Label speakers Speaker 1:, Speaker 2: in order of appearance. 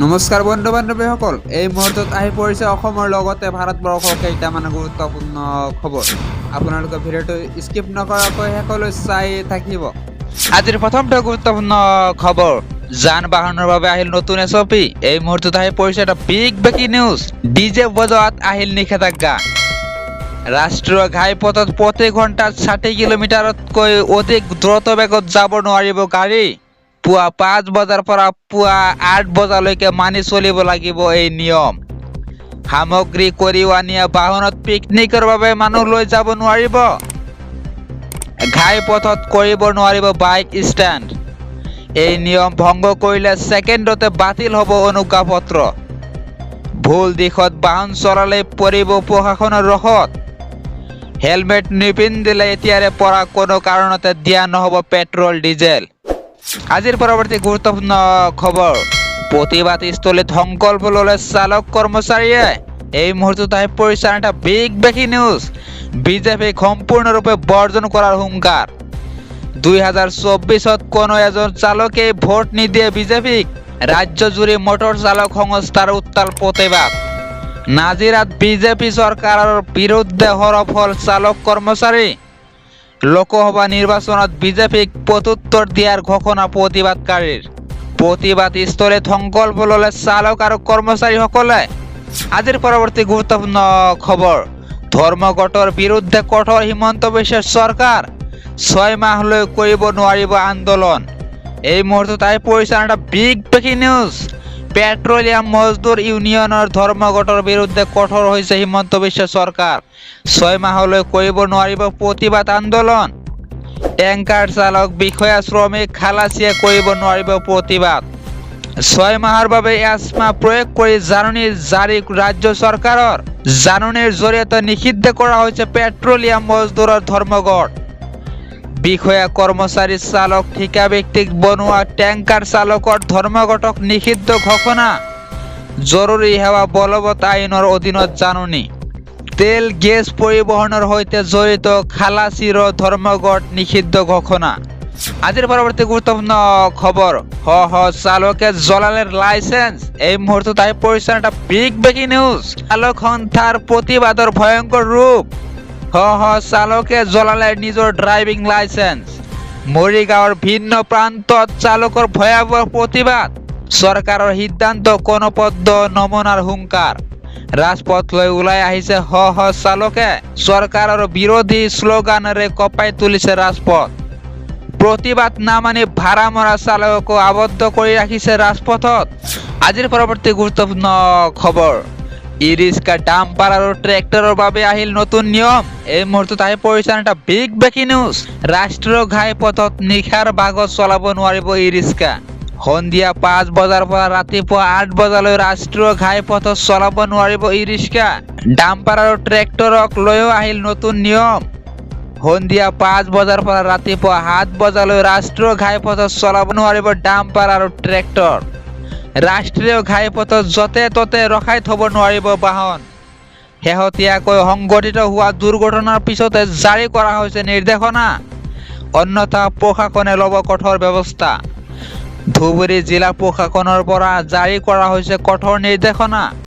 Speaker 1: নমস্কাৰ বন্ধু বান্ধৱীসকল, এই মুহূৰ্তত আহি পৰিছে অসমৰ লগতে ভাৰতবৰ্ষৰ কেইটামান গুৰুত্বপূৰ্ণ খবৰ। আপোনালোকে ভিডিঅ'টো স্কিপ নকৰাকৈ শেষলৈ চাই থাকিব।
Speaker 2: আজিৰ প্ৰথমটো গুৰুত্বপূৰ্ণ খবৰ, যান বাহনৰ বাবে আহিল নতুন এছঅপি। এই মুহূৰ্তত আহি পৰিছে এটা বিগ ব্ৰেকিং নিউজ। ডিজে বজোৱাত আহিল নিষেধাজ্ঞা। ৰাষ্ট্ৰীয় ঘাইপথত প্ৰতি ঘণ্টাত 60 কিলোমিটাৰতকৈ অধিক দ্ৰুত বেগত যাব নোৱাৰিব গাড়ী। পুৱা 5 বজাৰ পৰা পুৱা 8 বজালৈকে মানি চলিব লাগিব এই নিয়ম। সামগ্ৰী কঢ়িওৱা নিয়া বাহনত পিকনিকৰ বাবে মানুহ লৈ যাব নোৱাৰিব। ঘাইপথত কৰিব নোৱাৰিব বাইক ষ্টেণ্ড। এই নিয়ম ভংগ কৰিলে ছেকেণ্ডতে বাতিল হ'ব অনুজ্ঞাপত্ৰ। ভুল দিশত বাহন চলালে পৰিব প্ৰশাসনৰ ৰখত। হেলমেট নিপিন্ধিলে এতিয়াৰে পৰা কোনো কাৰণতে দিয়া নহ'ব পেট্ৰল ডিজেল। আজিৰ পৰৱৰ্তী গুৰুত্বপূৰ্ণ খবৰ, প্ৰতিবাদস্থলীত সংকল্প ল'লে চালক কৰ্মচাৰীয়ে। এই মুহূৰ্তত আহি পৰিছে এটা বিগ ব্ৰেকিং নিউজ। বিজেপিক সম্পূৰ্ণৰূপে বৰ্জন কৰাৰ হুংকাৰ। 2024ত কোনো এজন চালকে ভোট নিদিয়ে বিজেপিক। ৰাজ্যজুৰি মটৰ চালক সংস্থাৰ উত্তাল প্ৰতিবাদ। নাজিৰাত বিজেপি চৰকাৰৰ বিৰুদ্ধে সৰব হ'ল চালক কৰ্মচাৰী। লোকসভা নিৰ্বাচনত বিজেপিক প্ৰত্যুত্তৰ দিয়াৰ ঘোষণা প্ৰতিবাদকাৰীৰ। প্ৰতিবাদস্থলীত সংকল্প ল'লে চালক আৰু কৰ্মচাৰীসকলে। আজিৰ পৰৱৰ্তী গুৰুত্বপূৰ্ণ খবৰ, ধৰ্মঘটৰ বিৰুদ্ধে কঠোৰ হিমন্ত বিশ্ব চৰকাৰ। 6 মাহলৈ কৰিব নোৱাৰিব আন্দোলন। এই মুহূৰ্তত আহি পৰিছে এটা বিগ ব্ৰেকিং নিউজ। পেট্ৰলিয়াম মজদুৰ ইউনিয়নৰ ধৰ্মঘটৰ বিৰুদ্ধে কঠোৰ হৈছে হিমন্ত বিশ্ব চৰকাৰ। 6 মাহলৈ কৰিব নোৱাৰিব প্ৰতিবাদ আন্দোলন। টেংকাৰ চালক, বিষয়া, শ্ৰমিক, খালাচীয়ে কৰিব নোৱাৰিব প্ৰতিবাদ। 6 মাহৰ বাবে এছমা প্ৰয়োগ কৰি জাননী জাৰি ৰাজ্য চৰকাৰৰ। জাননীৰ জৰিয়তে নিষিদ্ধ কৰা হৈছে পেট্ৰলিয়াম মজদুৰৰ ধৰ্মঘট। বিষয়া, কৰ্মচাৰী, চালক, ঠিকা ভিত্তিক বনোৱা টেংকাৰ চালকৰ ধৰ্মঘটক নিষিদ্ধ ঘোষণা। জৰুৰী সেৱা বলবৎ আইনৰ অধীনত জাননী। তেল গেছ পৰিবহণৰ সৈতে জড়িত খালাচীৰো ধৰ্মঘট নিষিদ্ধ ঘোষণা। আজিৰ পৰৱৰ্তী গুৰুত্বপূৰ্ণ খবৰ, চালকে জ্বলালে লাইচেন্স। এই মুহূৰ্তত আহি পৰিছে এটা বিগ ব্ৰেকিং নিউজ। চালক সন্থাৰ প্ৰতিবাদৰ ভয়ংকৰ ৰূপ। চালকে জ্বলালে নিজৰ ড্ৰাইভিং লাইচেন্স। মৰিগাঁৱৰ ভিন্ন প্ৰান্তত চালকৰ ভয়াৱহ প্ৰতিবাদ। চৰকাৰৰ সিদ্ধান্ত কোনোপধ্য নমনাৰ হুংকাৰ। ৰাজপথলৈ ওলাই আহিছে চালকে। চৰকাৰৰ বিৰোধী শ্লোগানেৰে কঁপাই তুলিছে ৰাজপথ। প্ৰতিবাদ নামানি ভাড়া মৰা চালককো আবদ্ধ কৰি ৰাখিছে ৰাজপথত। আজিৰ পৰৱৰ্তী গুৰুত্বপূৰ্ণ খবৰ, ই ৰিক্সা, ডাম্পাৰ আৰু ট্ৰেক্টৰৰ বাবে আহিল নতুন নিয়ম। এই মুহূৰ্তত আহি পৰিছে এটা বিগ ব্ৰেকিং নিউজ। ৰাষ্ট্ৰীয় ঘাইপথত নিশাৰ ভাগত চলাব নোৱাৰিব ই ৰিক্সা। সন্ধিয়া 5 বজাৰ পৰা ৰাতিপুৱা 8 বজালৈ ৰাষ্ট্ৰীয় ঘাইপথত চলাব নোৱাৰিব ই ৰিক্সা। ডাম্পাৰ আৰু ট্ৰেক্টৰক লৈও আহিল নতুন নিয়ম। সন্ধিয়া 5 বজাৰ পৰা ৰাতিপুৱা 7 বজালৈ ৰাষ্ট্ৰীয় ঘাইপথত চলাব নোৱাৰিব ডাম্পাৰ আৰু ট্ৰেক্টৰ। ৰাষ্ট্ৰীয় ঘাইপথত য'তে ত'তে ৰখাই থব নোৱাৰিব বাহন। শেহতীয়াকৈ সংঘটিত হোৱা দুৰ্ঘটনাৰ পিছতে জাৰি কৰা হৈছে নিৰ্দেশনা। অন্যথা প্ৰশাসনে ল'ব কঠোৰ ব্যৱস্থা। ধুবুৰী জিলা প্ৰশাসনৰ পৰা জাৰি কৰা হৈছে কঠোৰ নিৰ্দেশনা।